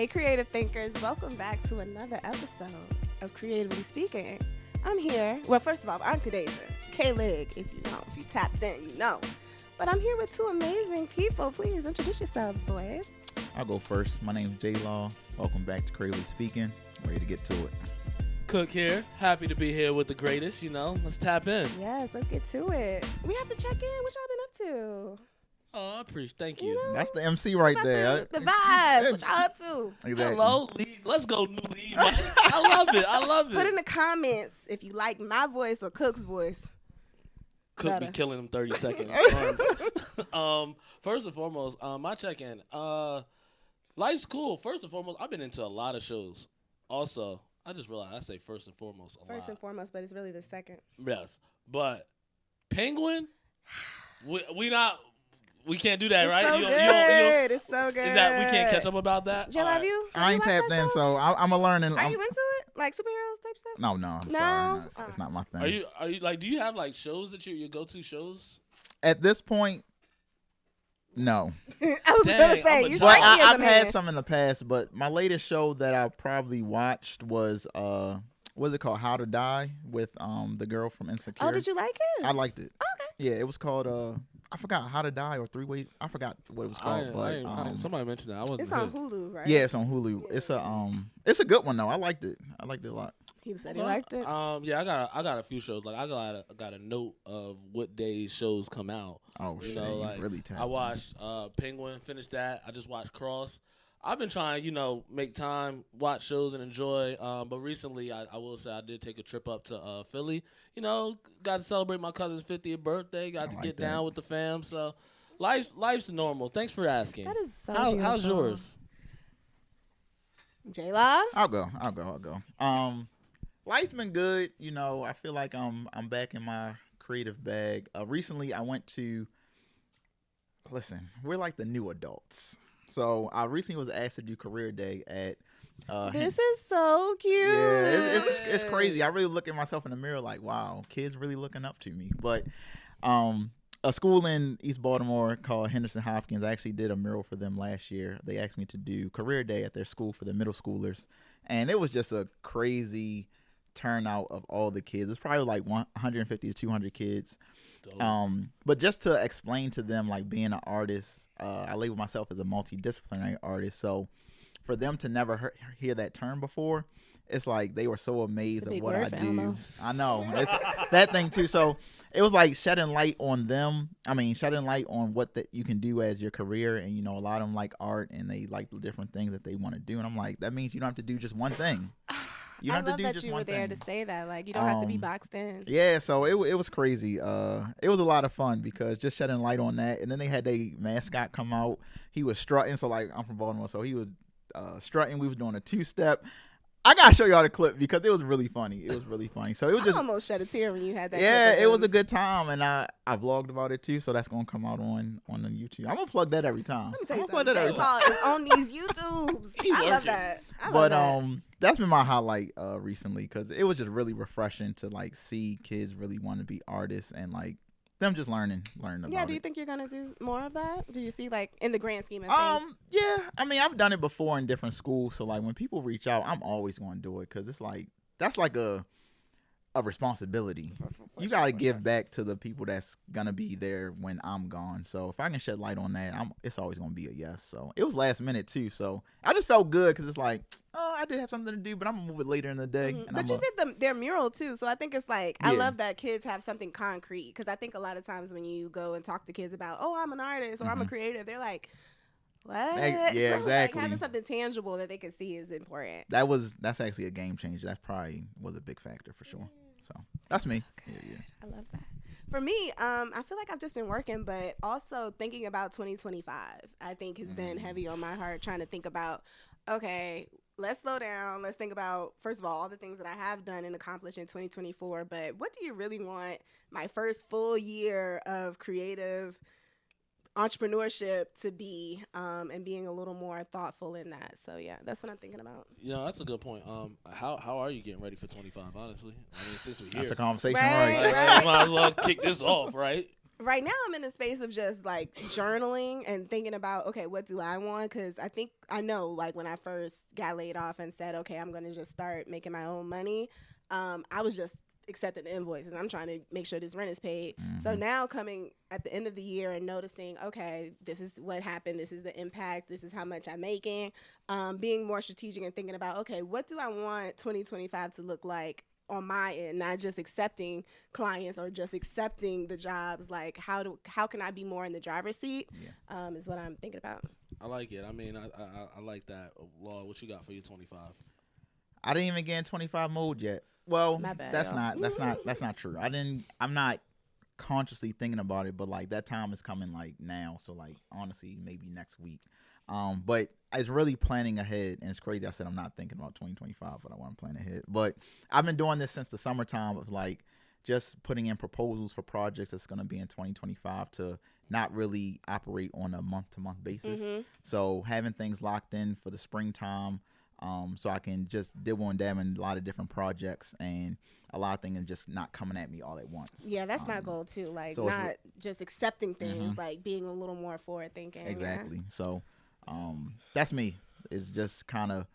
Hey, creative thinkers, welcome back to another episode of Creatively Speaking. I'm here. Well, first of all, I'm Kadeja, K-Lig, if you know. If you tapped in, you know. But I'm here with two amazing people. Please introduce yourselves, boys. I'll go first. My name's J-Law. Welcome back to Creatively Speaking. Ready to get to it. Cook here. Happy to be here with the greatest, Let's tap in. Yes, let's get to it. We have to check in. What y'all been up to? Oh, I appreciate. Thank you. That's the MC right there. The vibes. What y'all up to? Exactly. Hello, lead. Let's go, new lead. I love it. Put in the comments if you like my voice or Cook's voice. Cook be killing them 30 seconds. First and foremost, my check-in. Life's cool. First and foremost, I've been into a lot of shows. Also, I just realized I say first and foremost a lot. First and foremost, but it's really the second. Yes, but Penguin, we can't do that, right? So good. It's so good. Is that we can't catch up about that? Jill, have you? I ain't tapped in, so I'm a learning. Are you into it? Like superheroes type stuff? No, I'm sorry. It's not my thing. Are you like? Do you have like shows that your go-to shows? At this point, no. I was gonna say you strike me as a I've man. had some in the past, but my latest show that I probably watched was what's it called? How to Die with the girl from Insecure. Oh, did you like it? I liked it. Okay. Yeah, it was called I forgot How to Die or Three Way. I forgot what it was called. Somebody mentioned that. It's on Hulu, right? Yeah, it's on Hulu. Yeah. It's a good one though. I liked it. I liked it a lot. He said he liked it. Yeah, I got a few shows. Like I got a note of what days shows come out. Oh shit, really tapped. I watched Penguin, finished that. I just watched Cross. I've been trying, make time, watch shows and enjoy. But recently, I will say I did take a trip up to Philly. Got to celebrate my cousin's 50th birthday. Got to get down with the fam. So life's normal. Thanks for asking. That is so beautiful. How's yours? J-Law? I'll go. Life's been good. I feel like I'm back in my creative bag. Recently, I went to. Listen, we're like the new adults. So I recently was asked to do career day at. This is so cute. Yeah, it's crazy. I really look at myself in the mirror like, wow, kids really looking up to me. But a school in East Baltimore called Henderson Hopkins, I actually did a mural for them last year. They asked me to do career day at their school for the middle schoolers, and it was just a crazy turnout of all the kids. It's probably like 150 to 200 kids. But just to explain to them, like being an artist, I label myself as a multi-disciplinary artist. So for them to never hear that term before, it's like they were so amazed at what I do. Almost. I know. It's that thing too. So it was like shedding light on them. Shedding light on what that you can do as your career. And, a lot of them like art and they like the different things that they want to do. And I'm like, that means you don't have to do just one thing. You don't have to do just one thing. I love that you were there to say that. Like, you don't have to be boxed in. Yeah, so it was crazy. It was a lot of fun because just shedding light on that. And then they had their mascot come out. He was strutting. So, like, I'm from Baltimore, so he was strutting. We was doing a two-step. I got to show y'all the clip because it was really funny. So it was just. I almost shed a tear when you had that. Yeah, it was a good time. And I vlogged about it too. So that's going to come out on the YouTube. I'm going to plug that every time. Let me tell you something. J-Law is on these YouTubes. I love that. That's been my highlight recently because it was just really refreshing to like see kids really want to be artists and like them just learning about it. Yeah, do you think you're gonna do more of that? Do you see like in the grand scheme of things? Yeah, I've done it before in different schools. So like when people reach out, I'm always going to do it because it's like that's like a responsibility. You got to give back to the people that's gonna be there when I'm gone. So if I can shed light on that, it's always gonna be a yes. So it was last minute too. So I just felt good because it's like, oh, I did have something to do, but I'm gonna move it later in the day. Mm-hmm. But you did their mural too, so I think it's like I love that kids have something concrete because I think a lot of times when you go and talk to kids about, oh, I'm an artist or I'm a creative, they're like, what? Yeah, so exactly. Like having something tangible that they can see is important. That's actually a game changer. That probably was a big factor for sure. So that's me. So yeah. I love that. For me, I feel like I've just been working, but also thinking about 2025, I think has been heavy on my heart, trying to think about, okay, let's slow down. Let's think about, first of all the things that I have done and accomplished in 2024, but what do you really want my first full year of creative entrepreneurship to be, and being a little more thoughtful in that. So yeah, that's what I'm thinking about. That's a good point. How are you getting ready for 25? Honestly, since we're here, that's a conversation. Right. Might as well kick this off, right? Right now I'm in a space of just like journaling and thinking about, okay, what do I want? Because I know like when I first got laid off and said, okay, I'm going to just start making my own money, I was just accepting the invoices. I'm trying to make sure this rent is paid. So now coming at the end of the year and noticing, okay, this is what happened. This is the impact. This is how much I'm making. Being more strategic and thinking about, okay, what do I want 2025 to look like on my end, not just accepting clients or just accepting the jobs. Like how can I be more in the driver's seat? Is what I'm thinking about. I like it. I mean, I like that. Law, what you got for your 25? I didn't even get in 25 mode yet. Well, My bad, that's y'all. that's not true. I'm not consciously thinking about it, but like that time is coming like now. So like honestly, maybe next week. But I was really planning ahead, and it's crazy. I said I'm not thinking about 2025, but I want to plan ahead. But I've been doing this since the summertime of like just putting in proposals for projects that's going to be in 2025 to not really operate on a month-to-month basis. So having things locked in for the springtime, so I can just dibble and dab in a lot of different projects and a lot of things and just not coming at me all at once. Yeah, that's my goal too. Like so not just accepting things, like being a little more forward thinking. Exactly. Yeah. So that's me. It's just kind of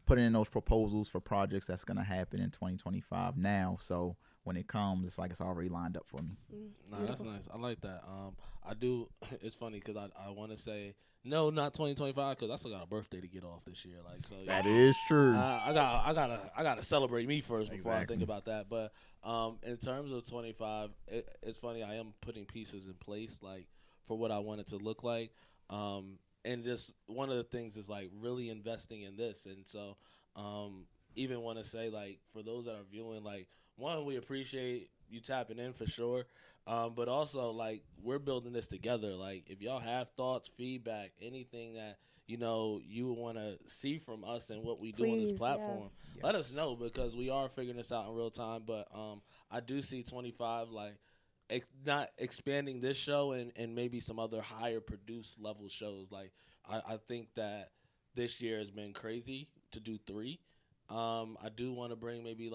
putting in those proposals for projects that's going to happen in 2025 now. So when it comes, it's like it's already lined up for me. Nah, that's nice. I like that. I do. It's funny because I want to say no, not 2025 because I still got a birthday to get off this year. Like so. That is true. I gotta celebrate me first before I think about that. But in terms of 25, it's funny. I am putting pieces in place like for what I want it to look like. And just one of the things is like really investing in this. And so even want to say like for those that are viewing, like one, we appreciate you tapping in for sure. But also like we're building this together. Like if y'all have thoughts, feedback, anything that, you know, you want to see from us and what we do on this platform, let us know because we are figuring this out in real time. But I do see 25 like not expanding this show and maybe some other higher produced level shows. Like I think that this year has been crazy to do 3. I do want to bring maybe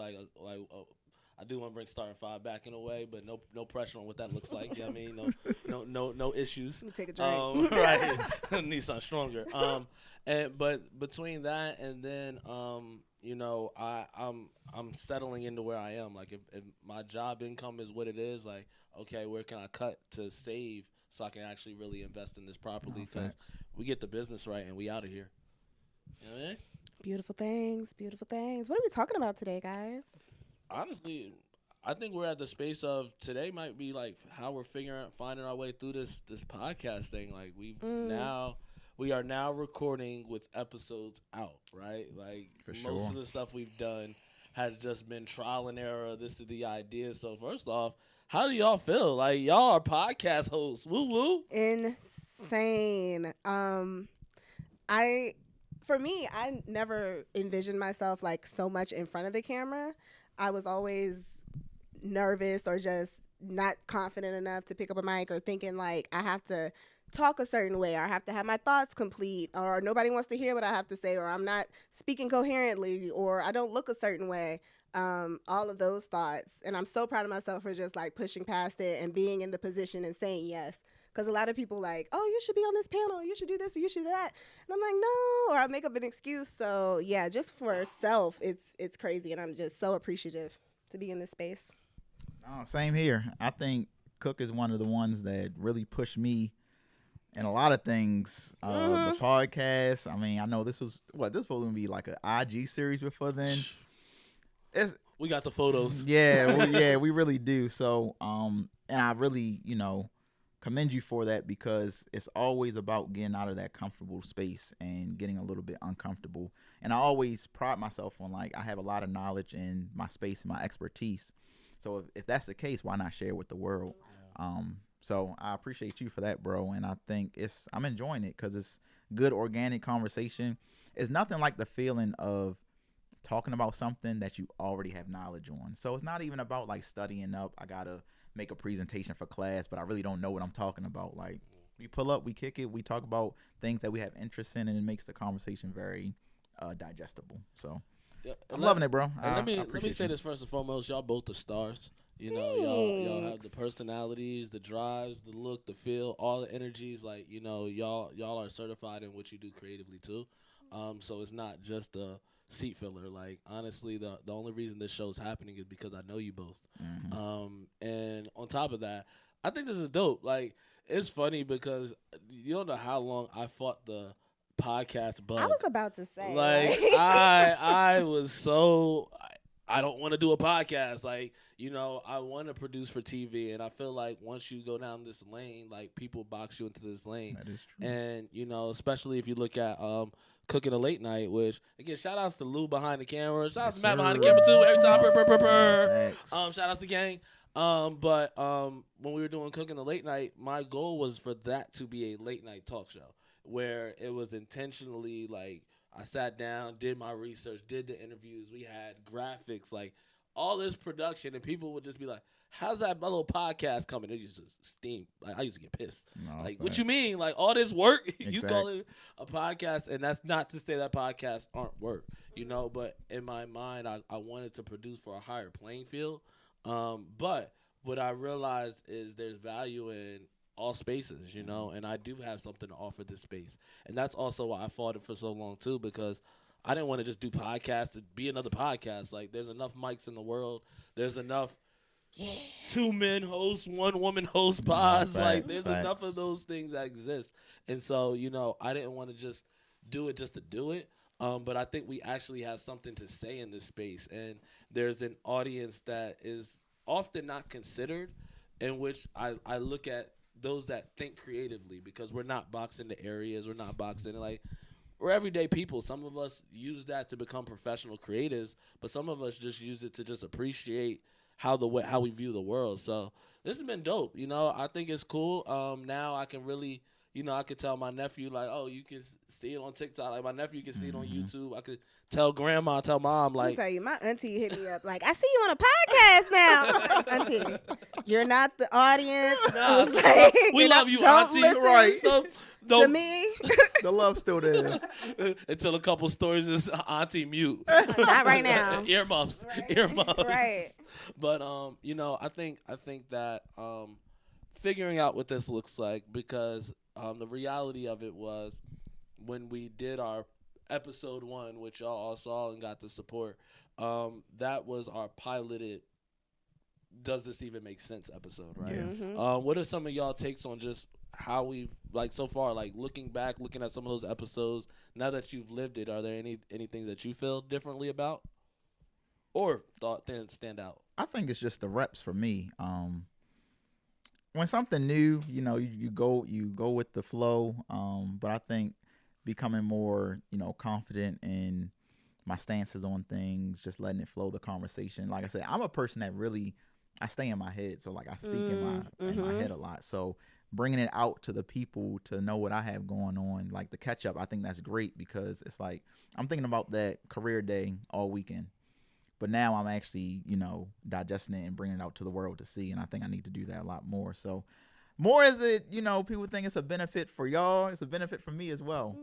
I do want to bring Starting 5 back in a way, but no pressure on what that looks like. You know what I mean? No issues. Let me take a drink. Right. Need something stronger. But between that and then you know, I'm settling into where I am. Like if my job income is what it is, like okay, where can I cut to save so I can actually really invest in this properly? Because we get the business right and we out of here. You know what I mean? Beautiful things, beautiful things. What are we talking about today, guys? Honestly, I think we're at the space of today might be like how we're finding our way through this podcast thing. Like we are now recording with episodes out, right? Like most of the stuff we've done has just been trial and error. This is the idea. So first off, how do y'all feel? Like y'all are podcast hosts. Woo woo. Insane. For me, I never envisioned myself like so much in front of the camera. I was always nervous or just not confident enough to pick up a mic or thinking like I have to talk a certain way or I have to have my thoughts complete or nobody wants to hear what I have to say or I'm not speaking coherently or I don't look a certain way. All of those thoughts. And I'm so proud of myself for just like pushing past it and being in the position and saying yes. Because a lot of people like, oh, you should be on this panel, or you should do this, or you should do that. And I'm like, no, or I make up an excuse. So yeah, just for self, it's crazy. And I'm just so appreciative to be in this space. Oh, same here. I think Cook is one of the ones that really pushed me in a lot of things. The podcast. I mean, I know this was going to be like an IG series before then. We got the photos. Yeah, we really do. So, and I really, commend you for that because it's always about getting out of that comfortable space and getting a little bit uncomfortable. And I always pride myself on like I have a lot of knowledge in my space and my expertise. So if that's the case, why not share it with the world? So I appreciate you for that, bro. And I think I'm enjoying it because it's good organic conversation. It's nothing like the feeling of talking about something that you already have knowledge on. So it's not even about like studying up. I gotta make a presentation for class, but I really don't know what I'm talking about. Like we pull up, we kick it, we talk about things that we have interest in, and it makes the conversation very digestible. So I'm loving it, bro. Let me say this first and foremost. Y'all both the stars. You know, y'all have the personalities, the drives, the look, the feel, all the energies. Like, you know, y'all are certified in what you do creatively too. So it's not just a seat filler. Like, honestly, the only reason this show's happening is because I know you both. And on top of that, I think this is dope. Like, it's funny because you don't know how long I fought the podcast bug. I was about to say, like I was so I don't want to do a podcast. Like, you know, I want to produce for TV, and I feel like once you go down this lane, like, people box you into this lane. That is true. And, you know, especially if you look at Cooking a Late Night, which, again, shout outs to Lou behind the camera. Shout outs to Matt behind the camera, too. Every time. Shout outs to gang. But when we were doing Cooking a Late Night, my goal was for that to be a late night talk show where it was intentionally, like, I sat down, did my research, did the interviews. We had graphics, like, all this production, and people would just be like, how's that little podcast coming? It used to steam. Like, I used to get pissed. Like, what you mean? Like, all this work? You call it a podcast? And that's not to say that podcasts aren't work, you know, but in my mind, I wanted to produce for a higher playing field. But what I realized is there's value in all spaces, you know, and I do have something to offer this space. And that's also why I fought it for so long, too, because I didn't want to just do podcasts to be another podcast. Like, there's enough mics in the world. There's enough 2 men host, 1 woman host pods. Like, there's enough of those things that exist. And so, you know, I didn't want to just do it just to do it. But I think we actually have something to say in this space. And there's an audience that is often not considered, in which I look at those that think creatively, because we're not boxed into areas. We're not boxed in, like, we're everyday people. Some of us use that to become professional creatives, but some of us just use it to just appreciate how we view the world. So this has been dope. You know, I think it's cool. Now I can really, you know, I could tell my nephew, like, oh, you can see it on TikTok. Like, my nephew can see it on YouTube. I could tell grandma, tell mom, like. I'll tell you, my auntie hit me up, like, I see you on a podcast now. I'm like, auntie, you're not the audience. Nah, like, we love you, don't auntie. listen Right. to me. The love's still there. Until a couple stories is auntie mute. Not right now. Earmuffs. Right. Earmuffs. Right. But you know, I think that figuring out what this looks like, because the reality of it was when we did our episode 1, which y'all all saw and got the support, that was our piloted Does This Even Make Sense episode, right? What are some of y'all takes on just how we've, like, so far, like, looking back, looking at some of those episodes, now that you've lived it, are there anything that you feel differently about or thought didn't stand out? I think it's just the reps for me. When something new, you know, you go with the flow. But I think becoming more, you know, confident in my stances on things, just letting it flow, the conversation. Like I said, I'm a person that really, I stay in my head. So, like, I speak in my head a lot. So bringing it out to the people to know what I have going on, like the catch up, I think that's great, because it's like I'm thinking about that career day all weekend. But now I'm actually, you know, digesting it and bringing it out to the world to see. And I think I need to do that a lot more. So more is it, you know, people think it's a benefit for y'all. It's a benefit for me as well,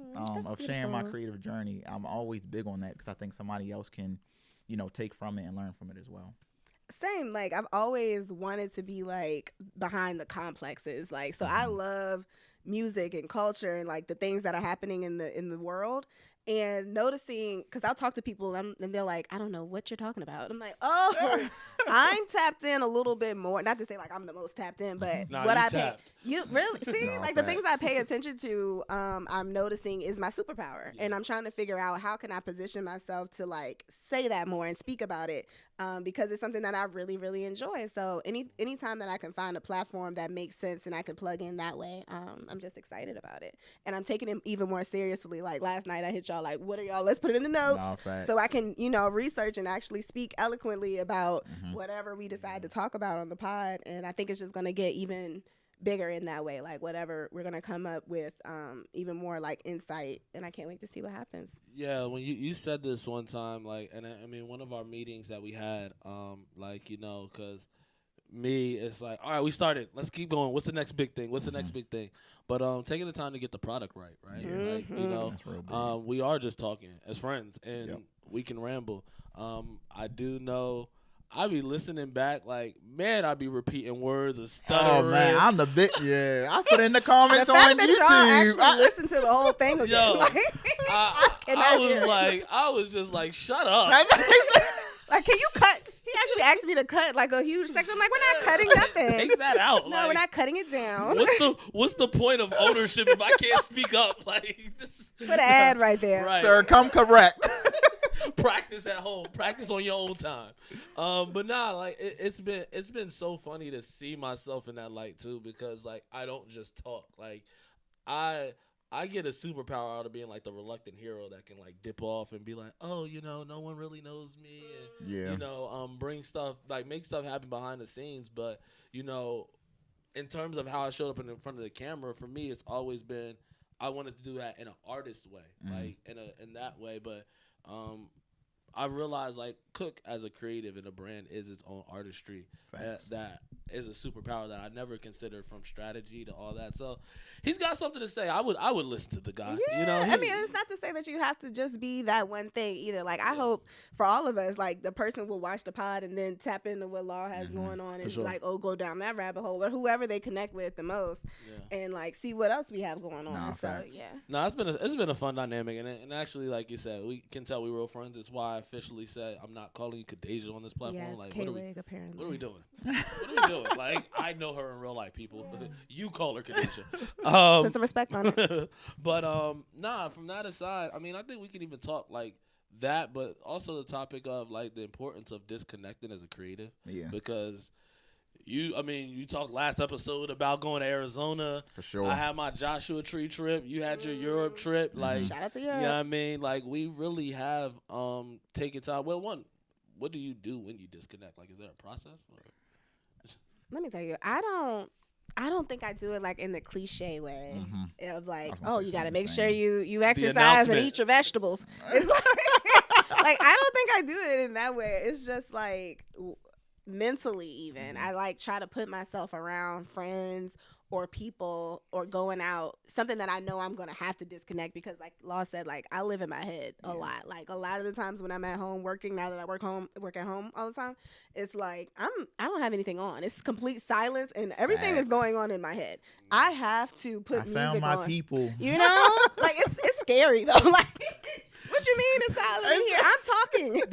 of sharing my creative journey. I'm always big on that because I think somebody else can, you know, take from it and learn from it as well. Same. Like, I've always wanted to be, like, behind the complexes. Like, so I love music and culture and, like, the things that are happening in the world. And noticing, because I'll talk to people and they're like, I don't know what you're talking about. I'm like, oh, I'm tapped in a little bit more. Not to say, like, I'm the most tapped in, but what I pay. You really see, like, the things I pay attention to, I'm noticing is my superpower. And I'm trying to figure out how can I position myself to, like, say that more and speak about it, because it's something that I really, really enjoy. So anytime that I can find a platform that makes sense and I can plug in that way, I'm just excited about it. And I'm taking it even more seriously. Like, last night I hit y'all, like, what are y'all? Let's put it in the notes so I can, you know, research and actually speak eloquently about whatever we decide to talk about on the pod. And I think it's just going to get even bigger in that way. Like, whatever we're going to come up with, even more, like, insight. And I can't wait to see what happens. Yeah, when you said this one time, like, and I mean, one of our meetings that we had, like, you know, because me, it's like, all right, we started. Let's keep going. What's the next big thing? What's the next big thing? But taking the time to get the product right? Like, you know, we are just talking as friends, and we can ramble. I do know I be listening back like, man, I be repeating words and stuttering. Oh man, I'm the bit. Yeah, I put in the comments the on fact that YouTube. y'all actually listen to the whole thing again. Yo, like, I was just like, shut up. Like, can you cut? He actually asked me to cut like a huge section. I'm like, we're not cutting nothing. Take that out. No, like, we're not cutting it down. What's the point of ownership if I can't speak up? Like, this. Put an ad right there. Right. Sir, come correct. Practice at home. Practice on your own time. But nah, like it's been so funny to see myself in that light too, because like I don't just talk. Like I get a superpower out of being like the reluctant hero that can like dip off and be like, oh, no one really knows me, and bring stuff, like make stuff happen behind the scenes. But in terms of how I showed up in front of the camera, for me, it's always been I wanted to do that in an artist way, like in that way. But I realized like Cook as a creative and a brand is its own artistry that is a superpower that I never considered, from strategy to all that. So he's got something to say. I would listen to the guy. Yeah, I mean, it's not to say that you have to just be that one thing either. Like I hope for all of us, like the person will watch the pod and then tap into what Law has going on and like, go down that rabbit hole, or whoever they connect with the most, and like see what else we have going on. Nah, so facts. No, it's been a fun dynamic, and actually, like you said, we can tell we real friends. It's why I officially said I'm not calling you Kadeja on this platform. Yes, like, apparently. what are we doing? What are we doing? Like, I know her in real life, people. You call her Kadeja. Put some respect on it. But nah, from that aside, I mean, I think we can even talk like that, but also the topic of like the importance of disconnecting as a creative. Yeah. Because you talked last episode about going to Arizona. For sure. I had my Joshua Tree trip. You had your Europe trip. Like, shout out to Europe. You know what I mean? Like, we really have taken time. Well, what do you do when you disconnect? Like, is there a process? Or? Let me tell you, I don't think I do it like in the cliche way of like, oh, you got to make sure you exercise and eat your vegetables. It's like I don't think I do it in that way. It's just like mentally even. I like try to put myself around friends or people or going out, something that I know I'm going to have to disconnect, because like Law said, like I live in my head a lot. Like a lot of the times when I'm at home working, now that I work at home all the time, it's like I don't have anything on. It's complete silence and everything is going on in my head. I have to put music on. I found my people. You know? Like it's scary though. Like what you mean it's silent in here? I'm talking.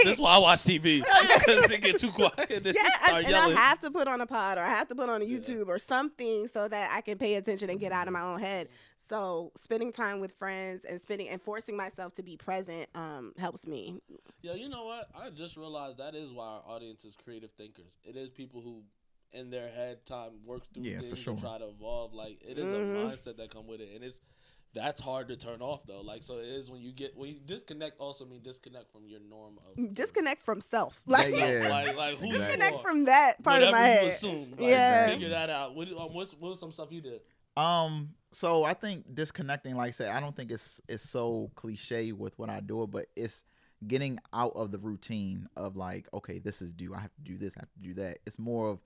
This why I watch TV. Because they get too quiet. And I have to put on a pod, or I have to put on a YouTube or something so that I can pay attention and get out of my own head. So spending time with friends and forcing myself to be present helps me. Yeah, you know what? I just realized that is why our audience is creative thinkers. It is people who in their head time work through things and try to evolve. Like it is a mindset that come with it, and that's hard to turn off though. Like, so it is when you disconnect, also mean disconnect from your norm of disconnect from self. Like, like who disconnect from that part of my head. You assume, like, figure that out. What's some stuff you did? So I think disconnecting, like I said, I don't think it's so cliche with what I do, but it's getting out of the routine of like, okay, this is due. I have to do this. I have to do that. It's more of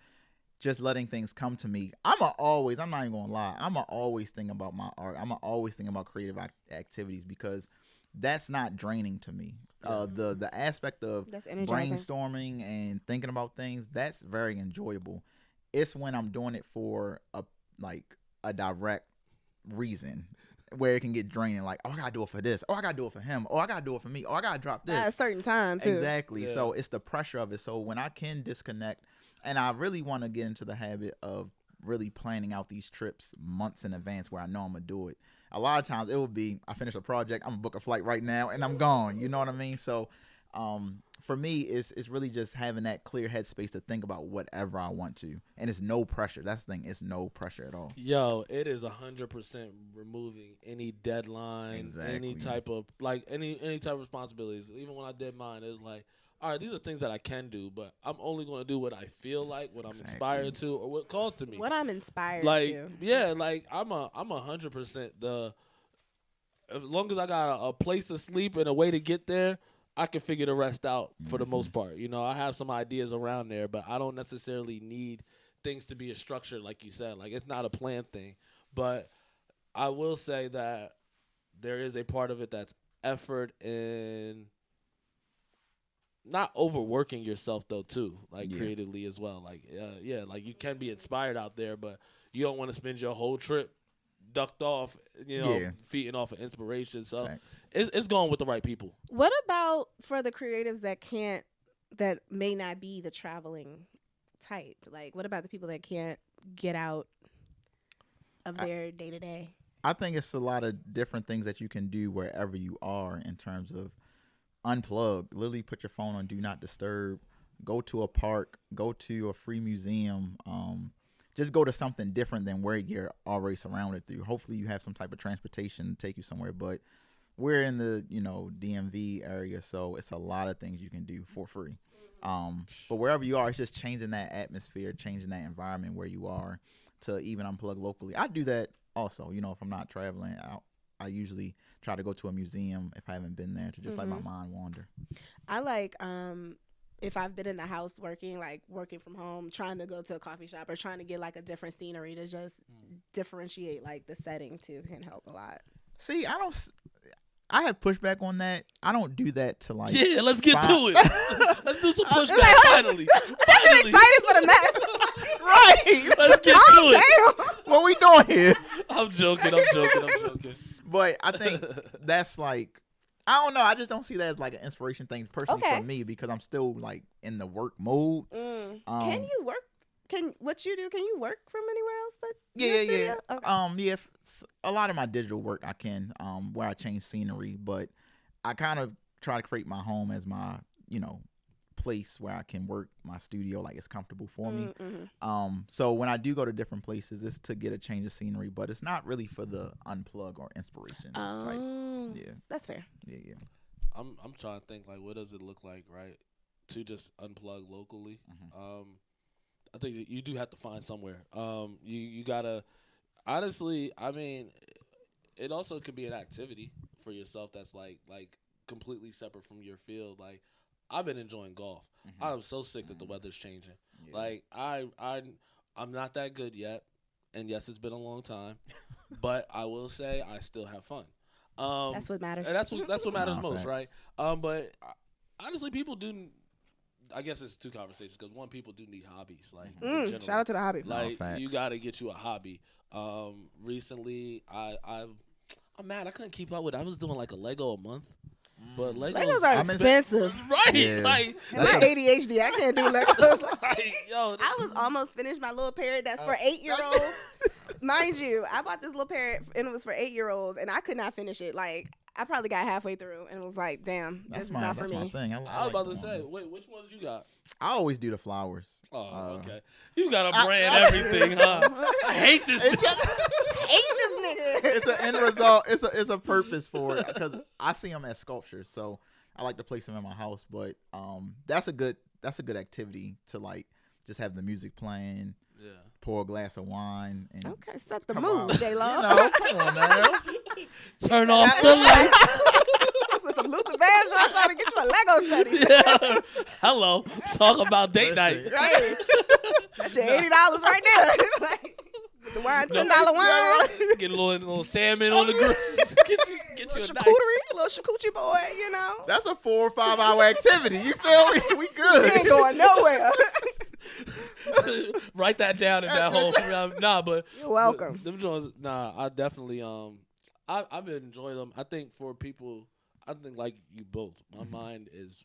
just letting things come to me. I'm not even gonna lie, I'm always thinking about my art. I'm always thinking about creative activities, because that's not draining to me. The aspect of brainstorming and thinking about things, that's very enjoyable. It's when I'm doing it for a direct reason where it can get draining. Like, oh, I gotta do it for this. Oh, I gotta do it for him. Oh, I gotta do it for me. Oh, I gotta drop this at a certain time too. Exactly. Yeah. So it's the pressure of it. So when I can disconnect, and I really want to get into the habit of really planning out these trips months in advance where I know I'm going to do it. A lot of times it will be, I finish a project, I'm going to book a flight right now, and I'm gone. You know what I mean? So for me, it's really just having that clear headspace to think about whatever I want to. And it's no pressure. That's the thing. It's no pressure at all. Yo, it is 100% removing any deadline, any type of, any type of responsibilities. Even when I did mine, it was like, all right, these are things that I can do, but I'm only going to do what I feel like, what I'm inspired to, or what calls to me. What I'm inspired to. Yeah, like I'm 100% as long as I got a place to sleep and a way to get there, I can figure the rest out for the most part. You know, I have some ideas around there, but I don't necessarily need things to be a structure, like you said. Like, it's not a planned thing. But I will say that there is a part of it that's effort and not overworking yourself though too, like Yeah. creatively as well. Like like you can be inspired out there, but you don't want to spend your whole trip ducked off, feeding off of inspiration. So Facts. it's going with the right people. What about for the creatives that may not be the traveling type? Like, what about the people that can't get out of their day to day? I think it's a lot of different things that you can do wherever you are in terms of unplug. Literally put your phone on do not disturb. Go to a park. Go to a free museum. Just go to something different than where you're already surrounded through. Hopefully you have some type of transportation to take you somewhere. But we're in the DMV area, so it's a lot of things you can do for free. But wherever you are, it's just changing that atmosphere, changing that environment where you are to even unplug locally. I do that also. If I'm not traveling, I usually try to go to a museum if I haven't been there to just let my mind wander. I like if I've been in the house working from home, trying to go to a coffee shop or trying to get like a different scenery to just differentiate like the setting too can help a lot. See, I have pushback on that. I don't do that to like. Yeah, let's get to it. Let's do some pushback finally. I thought you were excited for the mess. Right. Let's get to it. Damn. What we doing here? I'm joking. But I think that's like, I don't know. I just don't see that as like an inspiration thing personally for me because I'm still like in the work mode. Can you work? What you do? Can you work from anywhere else? But Yeah. Okay. A lot of my digital work I can, where I change scenery, but I kind of try to create my home as my, place where I can work, my studio, like it's comfortable for me. So when I do go to different places, it's to get a change of scenery, but it's not really for the unplug or inspiration type. Yeah, that's fair. Yeah. I'm trying to think like what does it look like, right? To just unplug locally. I think you do have to find somewhere. You gotta honestly. I mean, it also could be an activity for yourself that's like completely separate from your field. Like I've been enjoying golf. I'm so sick that the weather's changing. Yeah. Like I'm not that good yet, and yes, it's been a long time, but I will say I still have fun. That's what matters. And that's what matters most, right? But honestly, people do. I guess it's two conversations because one, people do need hobbies. Like shout out to the hobby. Like you got to get you a hobby. Recently, I'm mad I couldn't keep up with it. I was doing like a Lego a month. But Legos are expensive. Right. Yeah. Like and my ADHD, I can't do Legos. like, yo, I was almost finished my little parrot that's for 8-year-olds. Mind you, I bought this little parrot and it was for 8-year-olds and I could not finish it. Like I probably got halfway through and it was like, damn, this is not for me. My thing. I was about to say, wait, which ones you got? I always do the flowers. Oh, okay. You got to brand everything, huh? I hate this. Hate this nigga. It's an end result. It's a purpose for it because I see them as sculptures, so I like to place them in my house. But that's a good activity to like just have the music playing. Yeah. Pour a glass of wine. And okay, set the mood, J-Lo. Come on now. Turn off the lights. Put some Luther Vandross on and get you a Lego study. Yeah. Hello. Talk about date night. Hey, that shit $80 right there. Like, the wine, $10 wine. Get a little salmon on the grill. Get you a charcuterie, little charcuterie boy, That's a 4 or 5 hour activity. You feel me? We good. She ain't going nowhere. Write that down in that whole. But you're welcome. Them joints, I definitely I've been enjoying them. I think for people, I think like you both, my mind is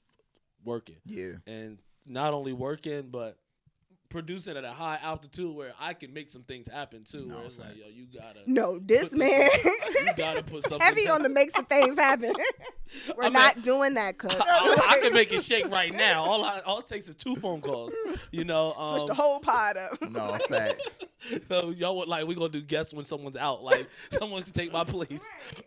working. Yeah. And not only working, but producing at a high altitude where I can make some things happen too. Where it's like, yo, you gotta. No, this man. You gotta put something. Heavy on to make some things happen. We're not doing that, cuz. I can make it shake right now. All it takes is 2 phone calls. Switch the whole pod up. No, facts. So y'all would we gonna do guess when someone's out, like someone can take my place.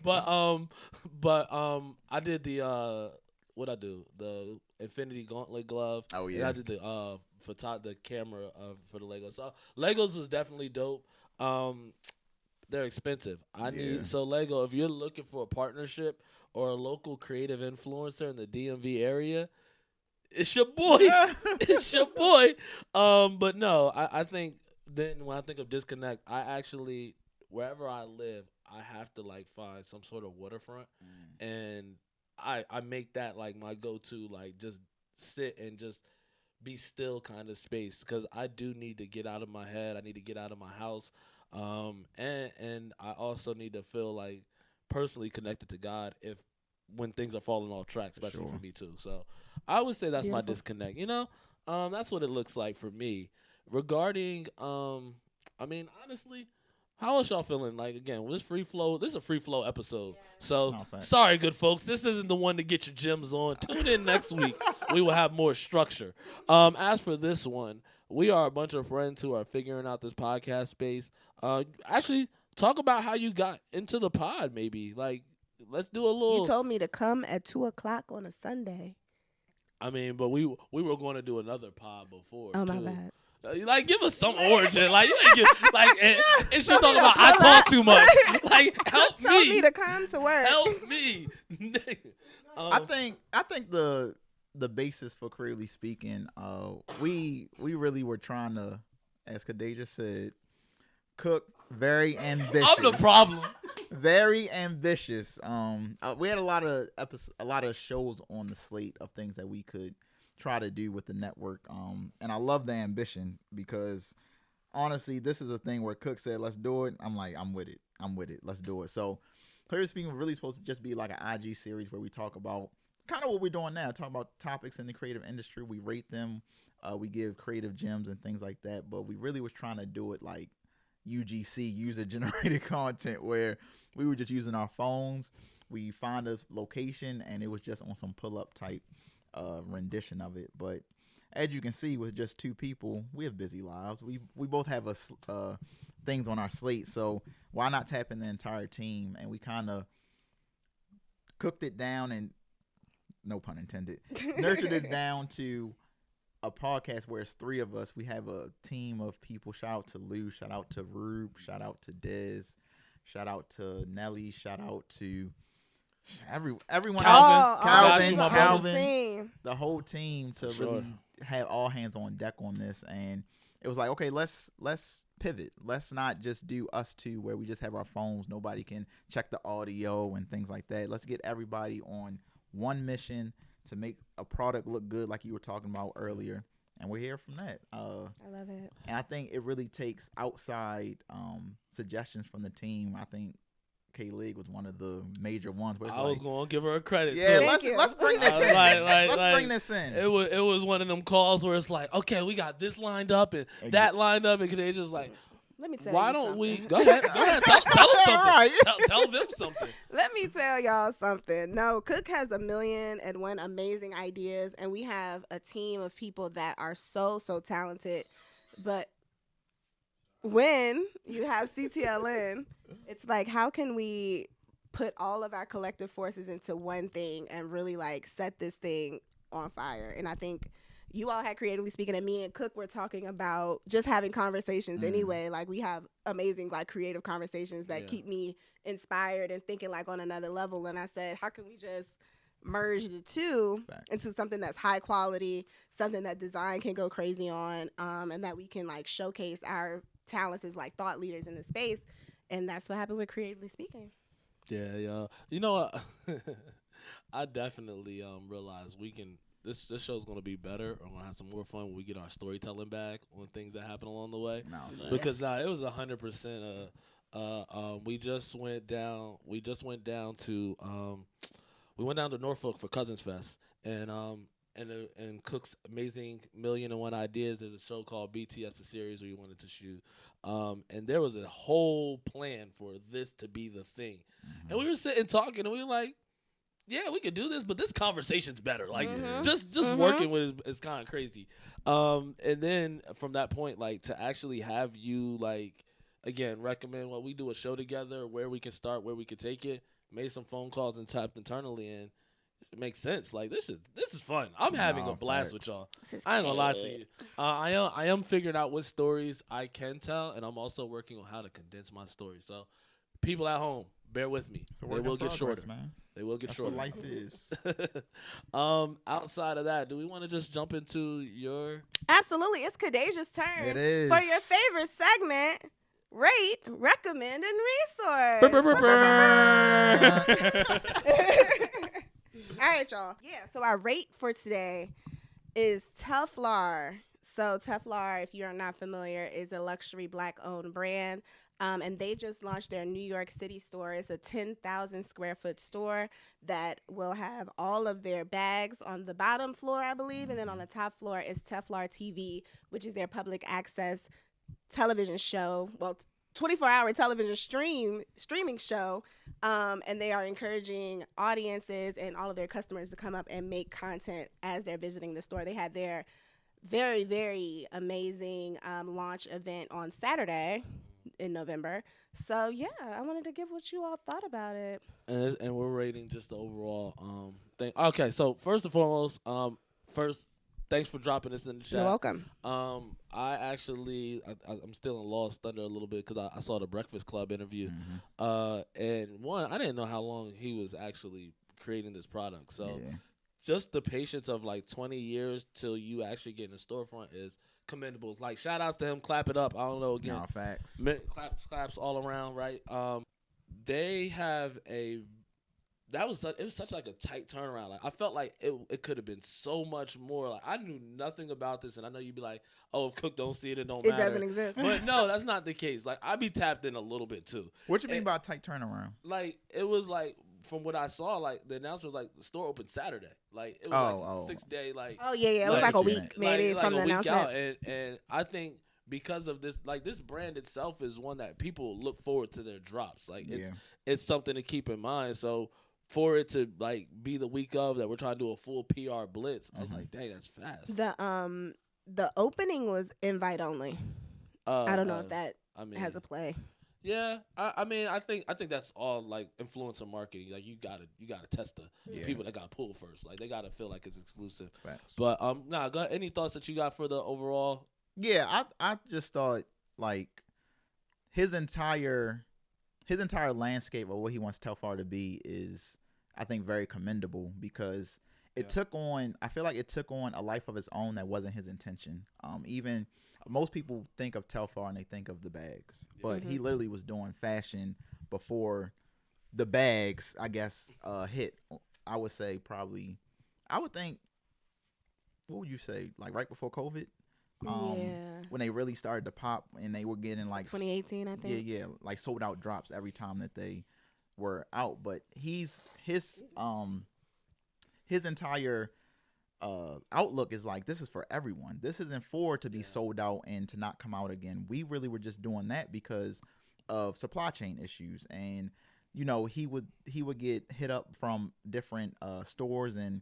But I did the what I do the Infinity Gauntlet glove. Oh yeah. And I did the camera for the Legos. So Legos is definitely dope. They're expensive. So Lego, if you're looking for a partnership or a local creative influencer in the DMV area, it's your boy. It's your boy. But no, I think then when I think of disconnect, I actually wherever I live, I have to like find some sort of waterfront, and I make that like my go-to, like just sit and just be still kind of space, because I do need to get out of my head. I need to get out of my house. And I also need to feel like personally connected to God when things are falling off track, especially for me too. So I would say that's my disconnect. That's what it looks like for me. Regarding, honestly, how else y'all feeling? Like, again, this is a free flow episode. Yeah. So, sorry, good folks. This isn't the one to get your gems on. Tune in next week. We will have more structure. As for this one, we are a bunch of friends who are figuring out this podcast space. Actually, talk about how you got into the pod, maybe. Like, let's do a little. You told me to come at 2:00 on a Sunday. But we were going to do another pod before. Oh, my bad. Like, give us some origin. Like, you ain't and she's talking about I talk too much. Like, help me. Told me to come to work. Help me. I think the basis for Creatively Speaking, we really were trying to, as Kadeja said, cook very ambitious. I'm the problem. Very ambitious. We had a lot of shows on the slate of things that we could try to do with the network. And I love the ambition, because honestly, this is a thing where Cook said, let's do it. I'm like, I'm with it. Let's do it. So Creatively Speaking was really supposed to just be like an IG series where we talk about kind of what we're doing now, talk about topics in the creative industry. We rate them. We give creative gems and things like that. But we really was trying to do it like UGC, user-generated content, where we were just using our phones. We find a location, and it was just on some pull-up type rendition of it. But as you can see, with just two people, we have busy lives. We both have things on our slate, so why not tap in the entire team? And we kind of cooked it down, and no pun intended, nurtured it down to a podcast where it's three of us. We have a team of people. Shout out to Lou, shout out to Rube, shout out to Dez, shout out to Nelly, shout out to everyone, Calvin, the whole team, to really have all hands on deck on this. And it was like, okay, let's pivot. Let's not just do us two where we just have our phones. Nobody can check the audio and things like that. Let's get everybody on one mission to make a product look good, like you were talking about earlier. And we're here from that. I love it. And I think it really takes outside suggestions from the team. I think K-League was one of the major ones. Where I was going to give her a credit. Yeah, too. let's bring this in. Let's bring this in. It was one of them calls where it's like, okay, we got this lined up and that lined up, and Kadeja's like, let me tell why you don't something. we go ahead? Tell them something. Right. Tell them something. Let me tell y'all something. No, Cook has 1,000,001 amazing ideas, and we have a team of people that are so talented. But when you have CTLN, it's like, how can we put all of our collective forces into one thing and really like set this thing on fire? And I think you all had Creatively Speaking, and me and Cook were talking about just having conversations anyway. Like, we have amazing, like, creative conversations that keep me inspired and thinking, like, on another level. And I said, how can we just merge the two into something that's high quality, something that design can go crazy on, and that we can, like, showcase our talents as, like, thought leaders in the space. And that's what happened with Creatively Speaking. Yeah. You know what? I definitely realized we can. This show's gonna be better. We're gonna have some more fun when we get our storytelling back on things that happen along the way. Because it was 100%. We just went down to Norfolk for Cousins Fest, and Cook's amazing 1,000,001 Ideas. There's a show called BTS, the series we wanted to shoot, and there was a whole plan for this to be the thing, and we were sitting talking, and we were like, yeah, we could do this, but this conversation's better. Like, just working with it is kind of crazy. And then from that point, like, to actually have you, like, again, recommend we do a show together, where we can start, where we could take it, made some phone calls and tapped internally, and it makes sense. Like, this is fun. I'm having a blast with y'all. I ain't gonna lie to you. I am figuring out what stories I can tell, and I'm also working on how to condense my story. So, people at home, bear with me. They will get shorter, man. They will get shorter. That's what life is. Outside of that, do we want to just jump into your? Absolutely, it's Kadeja's turn. It is. For your favorite segment, Rate, Recommend, and Resource. All right, y'all. Yeah, so our rate for today is Telfar. So Telfar, if you're not familiar, is a luxury Black-owned brand. And they just launched their New York City store. It's a 10,000 square foot store that will have all of their bags on the bottom floor, I believe. And then on the top floor is Telfar TV, which is their public access television show. Well, 24-hour television streaming show. And they are encouraging audiences and all of their customers to come up and make content as they're visiting the store. They had their very, very amazing launch event on Saturday in November. So yeah, I wanted to give what you all thought about it. And we're rating just the overall thing. Okay, so first and foremost, thanks for dropping this in the chat. You're welcome. I'm still in Lost Thunder a little bit because I saw the Breakfast Club interview. And one, I didn't know how long he was actually creating this product. So just the patience of like 20 years till you actually get in the storefront is commendable. Like, shout outs to him. Clap it up. I don't know, again. No, facts. Claps all around, right? They have it was such like a tight turnaround. Like, I felt like it could have been so much more. Like, I knew nothing about this, and I know you'd be like, oh, if Cook don't see it, it don't matter. It doesn't exist. But no, that's not the case. Like, I be tapped in a little bit too. What you mean by tight turnaround? Like, it was like, from what I saw, like, the announcement was like the store opened Saturday. Like, it was 6 day, like. Oh yeah, it was like a week maybe from the announcement. Out. And I think because of this, like, this brand itself is one that people look forward to their drops. Like, it's something to keep in mind. So for it to like be the week of that, we're trying to do a full PR blitz. I was like, dang, that's fast. The opening was invite only. I don't know if that has a play. Yeah, I mean, I think that's all like influencer marketing. Like, you gotta test the people that got pulled first. Like, they gotta feel like it's exclusive. Facts. But go ahead. Any thoughts that you got for the overall? Yeah, I just thought like his entire landscape of what he wants Telfar to be is, I think, very commendable because I feel like it took on a life of its own that wasn't his intention. Even most people think of Telfar and they think of the bags, but he literally was doing fashion before the bags, I guess, hit. I would say probably, what would you say, like right before COVID? When they really started to pop and they were getting like 2018, I think. Yeah, like sold out drops every time that they were out. But his entire outlook is like, this is for everyone. This isn't to be sold out and to not come out again. We really were just doing that because of supply chain issues, and you know, he would get hit up from different stores and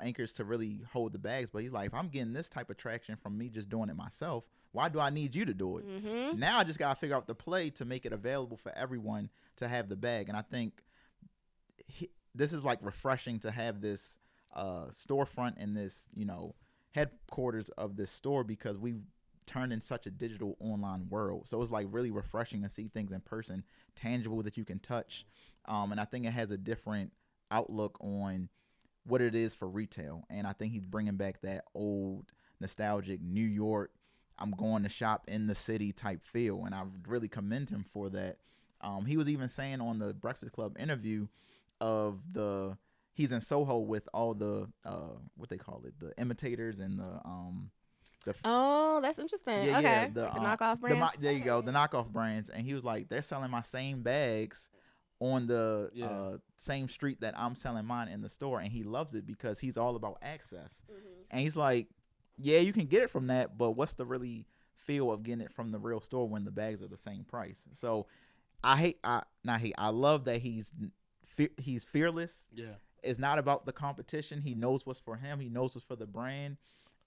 anchors to really hold the bags. But he's like, if I'm getting this type of traction from me just doing it myself, why do I need you to do it? Now I just gotta figure out the play to make it available for everyone to have the bag. And I think this is like refreshing to have this storefront in this, headquarters of this store, because we've turned in such a digital online world. So it's like really refreshing to see things in person, tangible, that you can touch. And I think it has a different outlook on what it is for retail. And I think he's bringing back that old nostalgic New York, I'm going to shop in the city type feel. And I really commend him for that. He was even saying on the Breakfast Club interview he's in Soho with all the what they call it, the imitators and oh, that's interesting. Yeah, okay. The knockoff brands. There you go, the knockoff brands. And he was like, they're selling my same bags on the same street that I'm selling mine in the store, and he loves it because he's all about access. And he's like, yeah, you can get it from that, but what's the really feel of getting it from the real store when the bags are the same price? So I love that he's fearless. Yeah. It's not about the competition. He knows what's for him. He knows what's for the brand.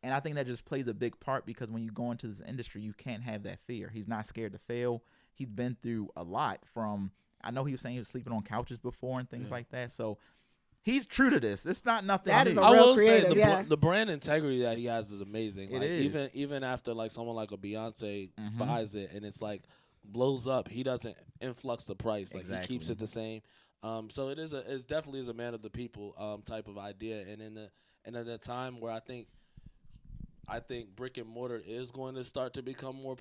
And I think that just plays a big part, because when you go into this industry, you can't have that fear. He's not scared to fail. He's been through a lot I know he was saying he was sleeping on couches before and things like that. So he's true to this. It's not nothing that new. Is a real creative, the brand integrity that he has is amazing. It like, is. Even after like someone like a Beyonce buys it and it's like blows up, he doesn't influx the price. Like he keeps it the same. So it's definitely is a man of the people type of idea. And in a time where I think brick and mortar is going to start to become more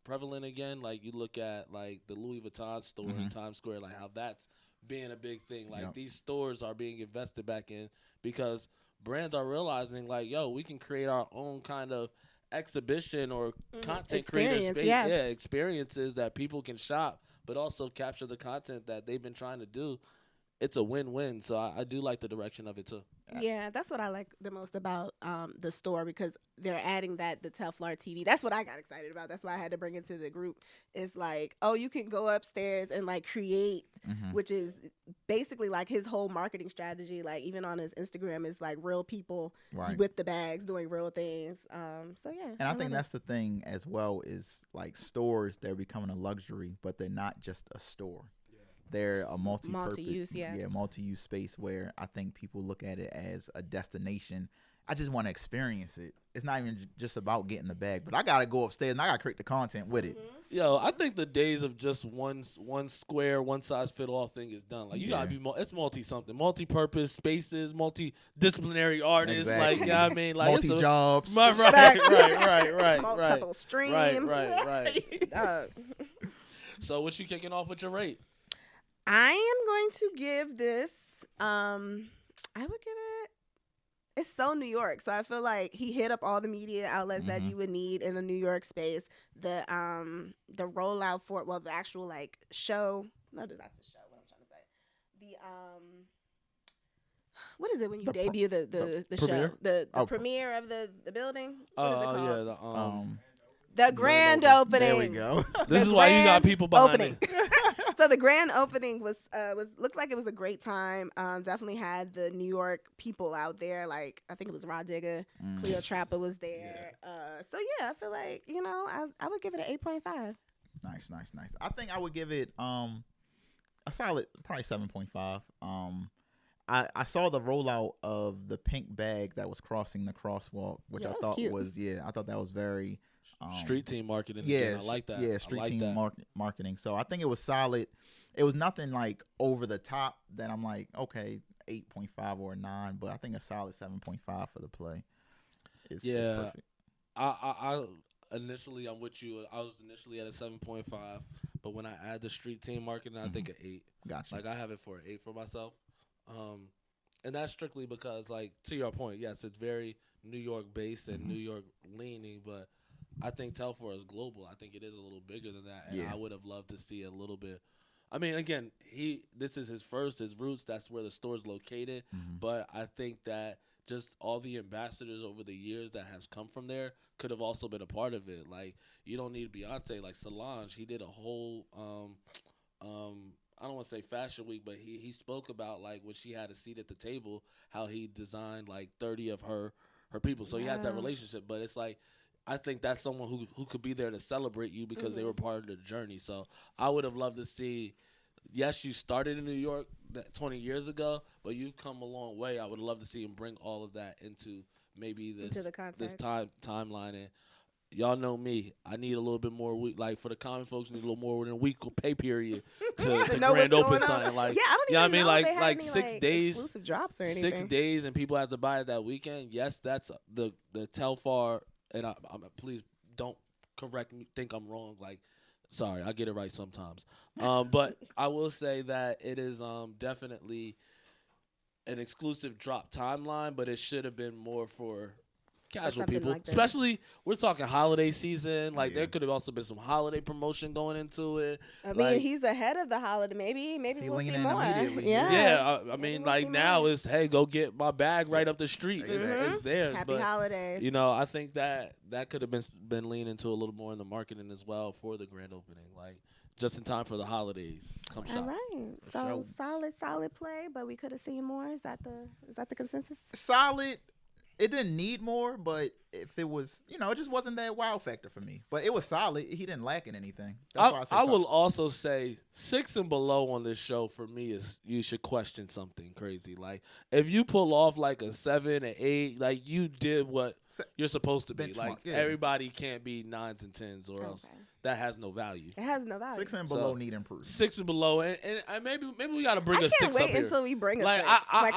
prevalent again. Like, you look at like the Louis Vuitton store in Times Square, like how that's being a big thing. Like these stores are being invested back in, because brands are realizing like, yo, we can create our own kind of exhibition or content creator space, experiences that people can shop, but also capture the content that they've been trying to do. It's a win-win. So I do like the direction of it too. Yeah, that's what I like the most about the store, because they're adding the Telfar TV. That's what I got excited about. That's why I had to bring it to the group. It's like, oh, you can go upstairs and like create, which is basically like his whole marketing strategy. Like even on his Instagram is like real people with the bags doing real things. So yeah. And I think that's the thing as well, is like stores, they're becoming a luxury, but they're not just a store. They're a multi-use space where I think people look at it as a destination. I just want to experience it. It's not even just about getting the bag, but I got to go upstairs and I got to create the content with it. Yo, I think the days of just one square, one size fit all thing is done. Like you gotta be, it's multi-something, multi-purpose spaces, multi-disciplinary artists. Like, you know what I mean? Like multi-jobs. Right. Multiple streams. Right. So what you kicking off with your rate? I am going to give this, I would give it, it's so New York. So I feel like he hit up all the media outlets that you would need in a New York space. The rollout for, well, the actual like show, no, that's the show, what I'm trying to say. The, what is it when you debut the show? The premiere of the building? What is it called? The grand opening. There we go. This is why you got people behind it. So the grand opening was looked like it was a great time. Definitely had the New York people out there. Like I think it was Rod Digger, Cleo Trapper was there. So yeah, I feel like I would give it an 8.5. Nice. I think I would give it a solid, probably 7.5. I saw the rollout of the pink bag that was crossing the crosswalk, which I thought was I thought that was very. Street team marketing. Yeah, again. I like that. Yeah, street team marketing. So I think it was solid. It was nothing like over the top that I'm like, okay, 8.5 or a 9, but I think a solid 7.5 for the play. Is perfect. I initially, I'm with you. I was initially at a 7.5, but when I add the street team marketing, I think an 8. Gotcha. Like I have it for an 8 for myself. And that's strictly because, like, to your point, yes, it's very New York based and New York leaning, but I think Telfar is global. I think it is a little bigger than that, and I would have loved to see a little bit. I mean, again, this is his roots. That's where the store's located. But I think that just all the ambassadors over the years that has come from there could have also been a part of it. Like, you don't need Beyonce. Like Solange, he did a whole I don't want to say fashion week, but he spoke about like when she had a seat at the table, how he designed like 30 of her people. So he had that relationship, but it's like, I think that's someone who could be there to celebrate you because they were part of the journey. So I would have loved to see, yes, you started in New York 20 years ago, but you've come a long way. I would love to see him bring all of that into maybe this timeline. And y'all know me. I need a little bit more week. Like for the common folks, need a little more than a week pay period to grand open something. Like, I don't even know like 6 days, exclusive drops or anything. 6 days, and people have to buy it that weekend. Yes, that's the Telfar. And I please don't correct me, think I'm wrong. Like, sorry, I get it right sometimes. But I will say that it is definitely an exclusive drop timeline, but it should have been more for casual people. Like especially, we're talking holiday season. Like, there could have also been some holiday promotion going into it. I mean, he's ahead of the holiday. Maybe we'll see more. Yeah, I mean, like now it's, hey, go get my bag right up the street. It's theirs. Happy holidays. I think that could have been leaned into a little more in the marketing as well for the grand opening. Like, just in time for the holidays. Come shop. All right. So solid play, but we could have seen more. Is that the consensus? Solid. It didn't need more, but if it was, it just wasn't that wow factor for me. But it was solid. He didn't lack in anything. That's why I will also say 6 and below on this show for me is you should question something crazy. Like, if you pull off like a 7, an 8, like you did what you're supposed to be. Like, everybody can't be 9s and 10s or else that has no value. It has no value. 6 and below need improvement. 6 and below, and maybe we got to bring a 6 up here. I can't wait until we bring a 6. I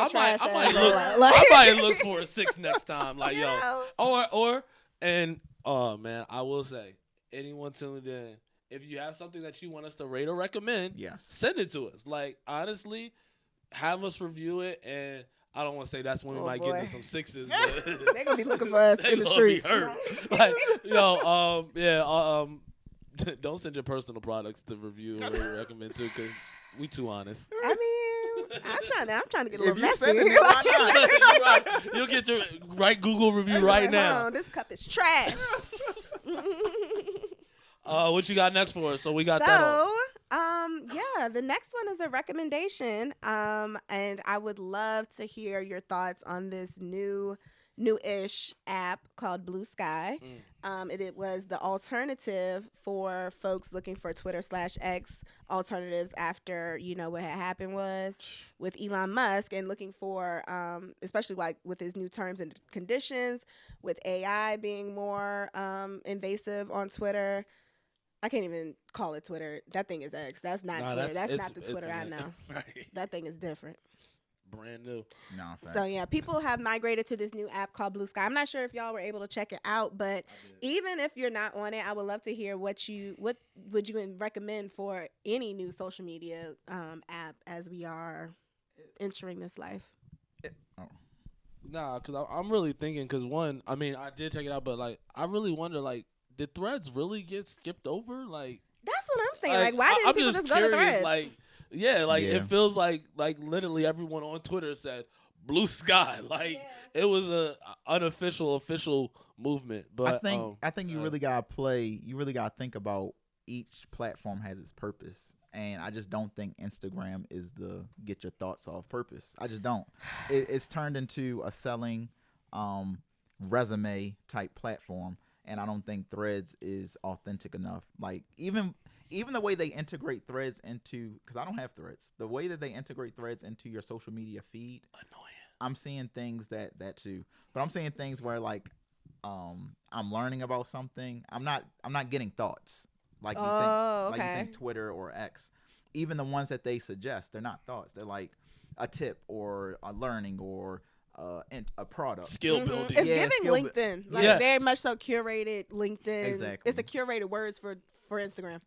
might look for a 6 next time. Like, man, I will say, anyone tuned in, if you have something that you want us to rate or recommend, send it to us. Like, honestly, have us review it, and I don't want to say that's when we might get into some sixes, but They're gonna be looking for us in the streets. Be hurt. Don't send your personal products to review or recommend to, because we too honest. I mean, I'm trying to get a little messy. Right. You'll get your right Google review right now. Hold on, this cup is trash. What you got next for us? So we got that on. The next one is a recommendation. And I would love to hear your thoughts on this new-ish app called Blue Sky. It was the alternative for folks looking for Twitter/X alternatives after, what had happened was with Elon Musk, and looking for, especially like with his new terms and conditions, with AI being more invasive on Twitter. I can't even call it Twitter. That thing is X. That's not Twitter. That's not the Twitter I know. Right. That thing is different. Brand new. So yeah, people have migrated to this new app called Blue Sky. I'm not sure if y'all were able to check it out, but even if you're not on it, I would love to hear what would you recommend for any new social media app as we are entering this life. Nah, because I'm really thinking, because one, I mean, I did check it out, but like, I really wonder, like, did Threads really get skipped over? Like, that's what I'm saying. Like, why didn't people just go to Threads? Like, it feels like literally everyone on Twitter said Blue Sky. Like, it was a unofficial, official movement. But I think you really gotta think about each platform has its purpose. And I just don't think Instagram is the get your thoughts off purpose. I just don't. It's turned into a selling resume type platform. And I don't think Threads is authentic enough. Like, even the way they integrate Threads into, because I don't have Threads, the way that they integrate Threads into your social media feed, annoying. I'm seeing things that too, but I'm seeing things where like, I'm learning about something. I'm not getting thoughts like you think Twitter or X. Even the ones that they suggest, they're not thoughts. They're like a tip or a learning or a product. Skill building. It's giving LinkedIn. Very much so curated LinkedIn. Exactly. It's the curated words for Instagram.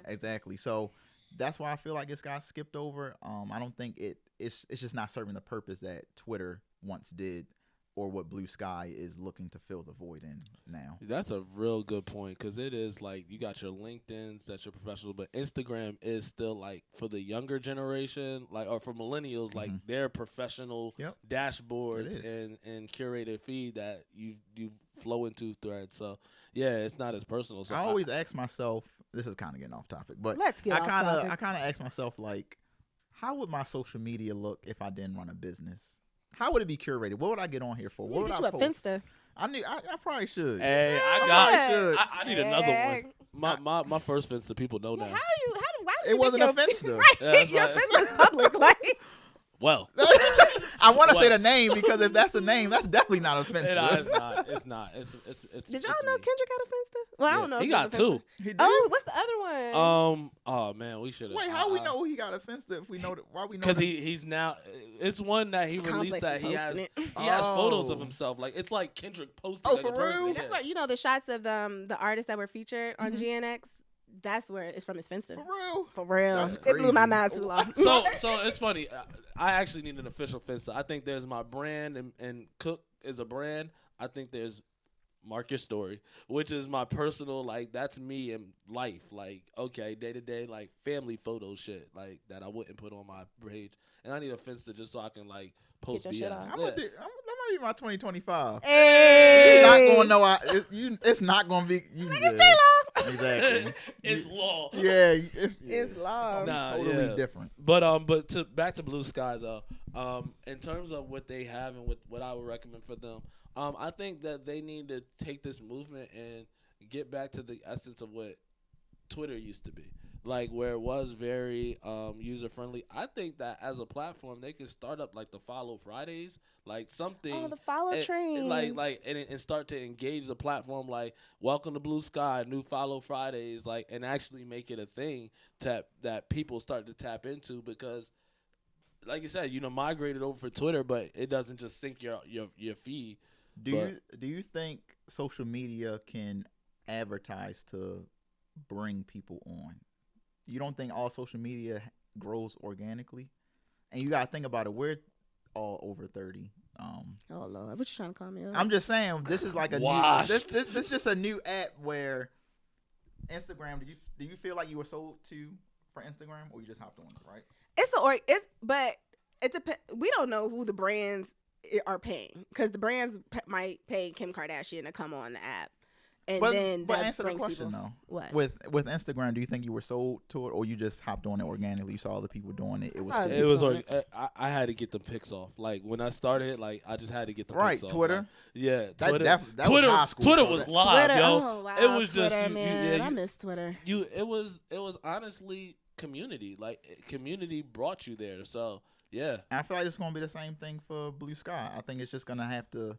Exactly. So that's why I feel like it's got skipped over. I don't think it's just not serving the purpose that Twitter once did, or what Blue Sky is looking to fill the void in now. That's a real good point, because it is like you got your LinkedIns, that's your professional, but Instagram is still like for the younger generation, like, or for millennials, like their professional dashboards and curated feed that you flow into Threads. So yeah, it's not as personal. So I always ask myself, this is kind of getting off topic, but let's get off topic. I kind of ask myself, like, how would my social media look if I didn't run a business? How would it be curated? What would I get on here for? What would I post? Finsta. I probably should. Hey, I need another one. My first Finsta, people know now. Why it wasn't a Finsta. Right. That's your right. Finsta's public. Like, well, I want to say the name, because if that's the name, that's definitely not a Finsta. It's not. It's did y'all know Kendrick had a Finsta? Well, I don't know. He got two. He did? Oh, what's the other one? Oh man, we should have. Wait, how we know he got a Finsta if we know that? Why we know? Because he's now. It's one that he released that he has photos of himself. Like, it's like Kendrick posted. Oh, like for real? That's what the shots of the artists that were featured on GNX. That's where it's from his Finsta. For real? It blew my mind too long. So it's funny. I actually need an official Finsta. I think there's my brand, and Cook is a brand. I think there's Mark Your Story, which is my personal, like, that's me in life. Like, okay, day to day, like, family photo shit, like, that I wouldn't put on my page. And I need a Finsta just so I can, like, post BS. That might be my 2025. Hey. You're not gonna know. It's not gonna be. It's J-Lo. Exactly. It's law. Yeah, it's law. Nah, totally different. But back to Blue Sky though. In terms of what they have and what I would recommend for them, I think that they need to take this movement and get back to the essence of what Twitter used to be. Like, where it was very user friendly. I think that as a platform, they could start up like the Follow Fridays, like something. Oh, the follow train. And start to engage the platform. Like, welcome to Blue Sky, new Follow Fridays, like, and actually make it a thing that people start to tap into, because, like you said, migrated over for Twitter, but it doesn't just sync your feed. Do you think social media can advertise to bring people on? You don't think all social media grows organically? And you got to think about it. We're all over 30. Oh Lord, what you trying to call me? I'm just saying this is like a Wash. new. This is just a new app where Instagram. Do you feel like you were sold to for Instagram, or you just hopped on it, right? But it depends. We don't know who the brands are paying, because the brands might pay Kim Kardashian to come on the app, and then but that answer the brings question people. though. What? With Instagram, do you think you were sold to it, or you just hopped on it organically? You saw other people doing it. It was. It was. I had to get the pics off. Like when I started, like I just had to get the pics off. Twitter. Like, yeah, That Twitter. was high school. Twitter was live, Twitter, yo. oh, wow, It was Twitter, just man. I miss Twitter. It was honestly community. Like community brought you there. So yeah. And I feel like it's gonna be the same thing for Blue Sky. I think it's just gonna have to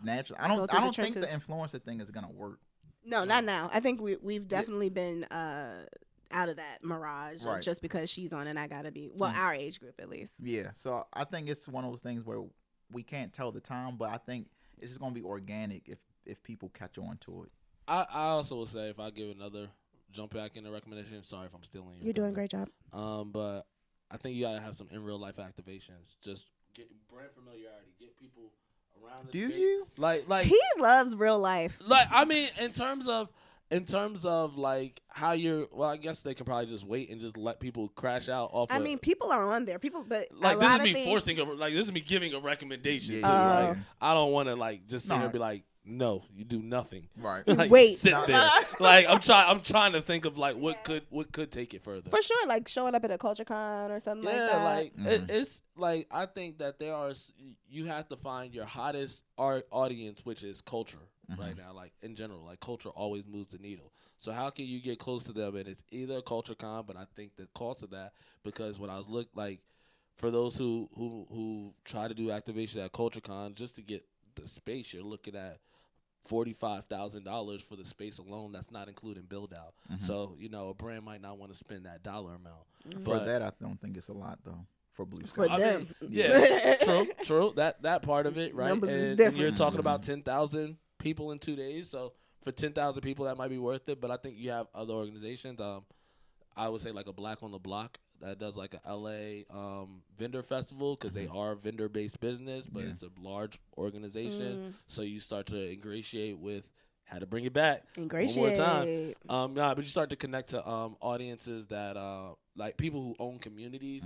naturally. I Go don't through the think the trenches. influencer thing is gonna work. No, not now. I think we've definitely been out of that mirage of Right. just because she's on and I gotta be our age group at least. Yeah, so I think it's one of those things where we can't tell the time, but I think it's just gonna be organic if people catch on to it. I also would say, if I give another jump back in the recommendation, sorry if I'm stealing your You're doing a thunder. great job. But I think you gotta have some in real life activations. Just get brand familiarity, get people around the Do space. you? Like He loves real life. like I mean, in terms of like how you're. Well, I guess they can probably just wait and just let people crash out off. I mean, people are on there. People, but like a this lot is of me things, forcing this is me giving a recommendation Yeah, too. yeah. Like I don't want to like just sit here No. and be like, no, you do nothing. Right. Like, Wait. sit there. Like I'm trying to think of like what could take it further. for sure, like showing up at a culture con or something like that. Like Mhm. it's like I think that you have to find your hottest audience, which is culture right now. Like in general, like culture always moves the needle. So how can you get close to them? And it's either a culture con, but I think the cost of that, because when I was for those who try to do activation at culture con, just to get the space, you're looking at $45,000 for the space alone. That's not including build out. So a brand might not want to spend that dollar amount. For But that, I don't think it's a lot though. For Blue Sky. For them. yeah, true. That part of it, right? Numbers is And different. you're talking about 10,000 people in 2 days. So for 10,000 people, that might be worth it. But I think you have other organizations. I would say like a Black on the Block that does like a LA vendor festival, because they are vendor based business, but it's a large organization. So you start to ingratiate with. Had to bring it back Ingratiate. one more time. But you start to connect to audiences that like people who own communities.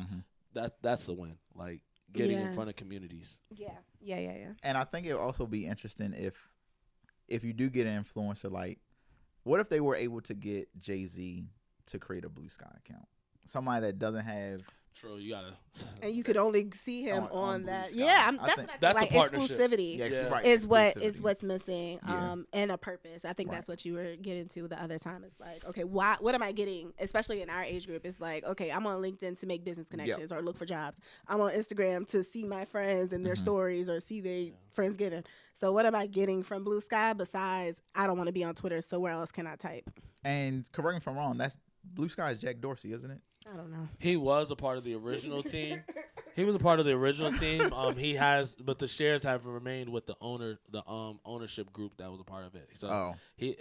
That's the win. Like getting in front of communities. Yeah. And I think it would also be interesting if you do get an influencer, like, what if they were able to get Jay-Z to create a Blue Sky account? Somebody that doesn't have. True, you gotta. And you could only see him On on Blue that. Sky. Yeah, I that's think what I that's think, a like partnership. exclusivity. Yeah, Yeah. right, Is exclusivity. what's missing, Yeah. and a purpose. I think Right. that's what you were getting to the other time. It's like, okay, what am I getting? Especially in our age group, it's like, okay, I'm on LinkedIn to make business connections or look for jobs. I'm on Instagram to see my friends and their stories or see their Friendsgiving. So what am I getting from Blue Sky besides I don't want to be on Twitter, so where else can I type? And correct me if I'm wrong. That's Blue Sky is Jack Dorsey, isn't it? I don't know. He was a part of the original team. He was a part of the original team. He has, but the shares have remained with the ownership group that was a part of it. So he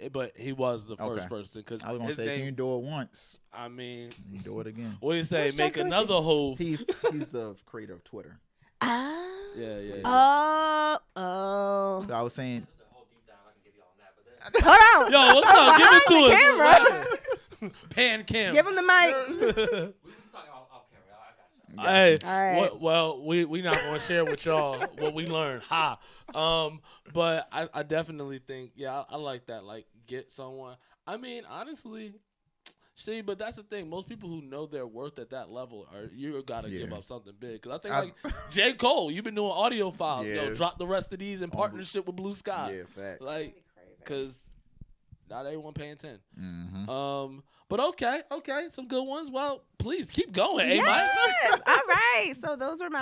was the first person, because I was gonna his say, if you name. do it once, I mean, you do it again. what do you say? Who's Make Jack Dorsey? another hove. He's the creator of Twitter. Yeah. Oh. So I was saying, Hold on. Yo, what's up? Give it to us. Camera. Pan Cam. Give him the mic. Hey, All right. well, we not gonna share with y'all what we learned. But I definitely think, I like that. Like, get someone. I mean, honestly, see, but that's the thing. Most people who know their worth at that level you gotta give up something big. Because I think like J. Cole, you've been doing audio files. Yeah. Yo, drop the rest of these in partnership with Blue Sky. yeah, facts. Like, because not everyone paying 10. Mm-hmm. But okay, some good ones. Well, please keep going, Yes. Mike. All right. So those were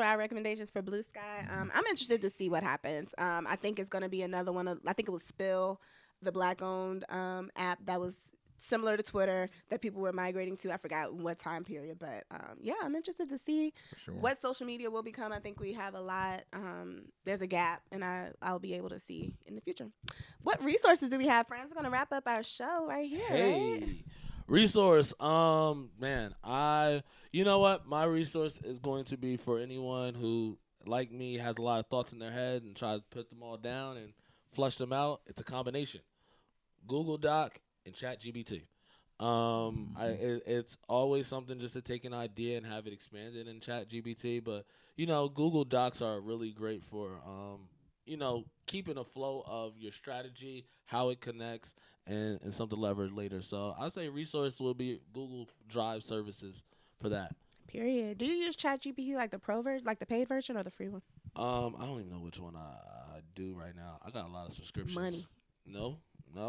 our recommendations for Blue Sky. I'm interested to see what happens. I think it's going to be another one. I think it was Spill, the Black-owned app that was similar to Twitter that people were migrating to. I forgot what time period, but I'm interested to see what social media will become. I think we have a lot. There's a gap, and I'll be able to see in the future. What resources do we have, friends? We're gonna wrap up our show right here. Hey, right? resource. Man, You know what? My resource is going to be for anyone who, like me, has a lot of thoughts in their head and tries to put them all down and flush them out. It's a combination. Google Doc and ChatGPT. It's always something just to take an idea and have it expanded in ChatGPT. But, Google Docs are really great for, keeping a flow of your strategy, how it connects, and something to leverage later. So I'd say resource will be Google Drive services for that. Period. Do you use ChatGPT like the pro version, like the paid version, or the free one? I don't even know which one I do right now. I got a lot of subscriptions. Money. No. I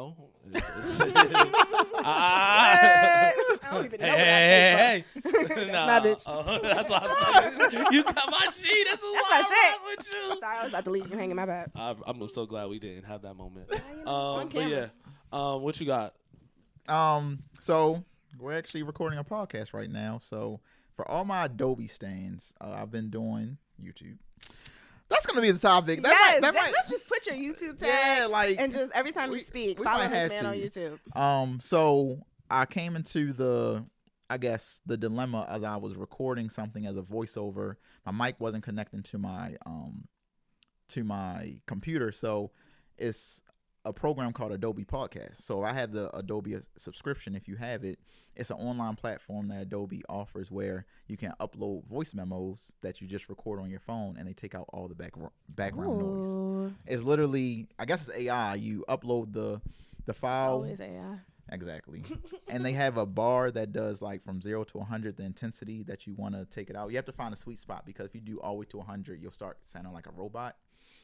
don't even know what I pay for. That's my bitch. That's what I said. You got my G. That's my shit. With you. Sorry, I was about to leave you hanging. My bad. I'm so glad we didn't have that moment. On camera. But yeah, what you got? So we're actually recording a podcast right now. So for all my Adobe stands, I've been doing YouTube. That's gonna be the topic. Let's just put your YouTube tag. Yeah, and just every time you speak, follow this man on YouTube. So I came into the dilemma as I was recording something as a voiceover. My mic wasn't connecting to my computer, so it's a program called Adobe Podcast. So I had the Adobe subscription. If you have it, it's an online platform that Adobe offers where you can upload voice memos that you just record on your phone, and they take out all the background noise. It's literally, I guess it's AI. You upload the file. Always AI. Exactly. And they have a bar that does like from 0 to 100 the intensity that you want to take it out. You have to find a sweet spot, because if you do all the way to 100, you'll start sounding like a robot.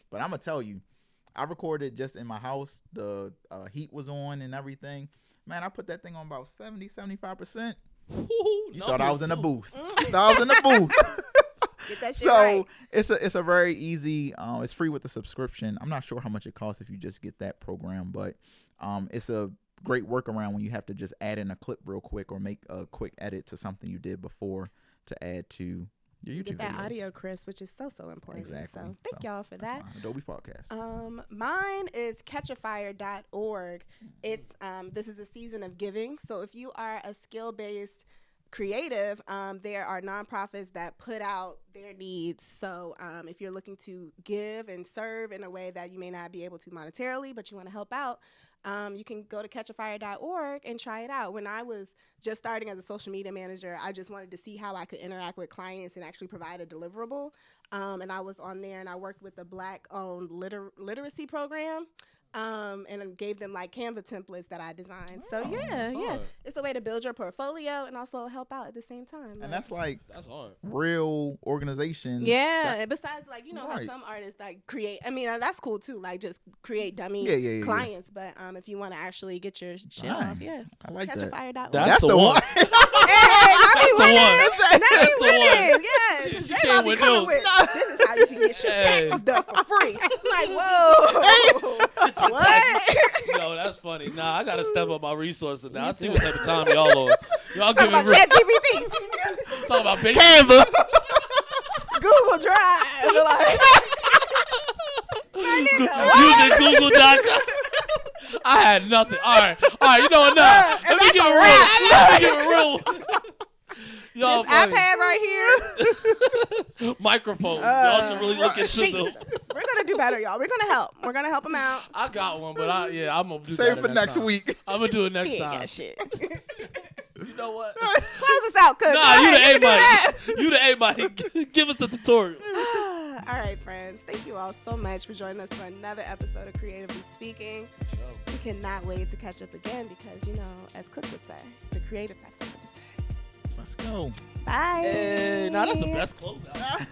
But I'm gonna tell you, I recorded just in my house. The heat was on and everything. Man, I put that thing on about 70, 75%. You thought I was in the booth. Get that shit right. It's a very easy. It's free with the subscription. I'm not sure how much it costs if you just get that program, but it's a great workaround when you have to just add in a clip real quick or make a quick edit to something you did before to add to your YouTube get that videos. audio crisp, which is so important. Exactly. So thank y'all for that. Adobe Podcast. Mine is catchafire.org. It's this is a season of giving. So if you are a skill-based creative, there are nonprofits that put out their needs. So if you're looking to give and serve in a way that you may not be able to monetarily, but you want to help out, you can go to catchafire.org and try it out. When I was just starting as a social media manager, I just wanted to see how I could interact with clients and actually provide a deliverable. And I was on there and I worked with a Black-owned literacy program. And I gave them like Canva templates that I designed. So it's a way to build your portfolio and also help out at the same time. And that's hard. Real organization. Yeah. And besides, like, how some artists like create. I mean, that's cool too. Like just create dummy clients. But if you want to actually get your shit off, I like catchafire.org. That's the one. I be winning. Yeah. J-Lo be coming with. This is how you can get your taxes done for free. I'm like, whoa. What? No, that's funny. Nah, I gotta step up my resources now. I see what type of time y'all on. Y'all talking about ChatGPT. Talking about Canva. Google Drive. Using Google.com. I had nothing. All right. You know what? Nah. Let me give it real. Y'all this funny. iPad right here. Microphone. Y'all should really look into Jesus. We're gonna do better, y'all. We're gonna help. We're gonna help them out. I got one, but I'm gonna do save it for next week. I'm gonna do it next time. Got shit. You know what? Close us out, Cook. Nah, you the A-Mike. You the A-Mike. Give us the tutorial. All right, friends. Thank you all so much for joining us for another episode of Creatively Speaking. Sure. We cannot wait to catch up again because, as Cook would say, the creatives have something to say. Let's go. Bye. Hey, that's the best closeout.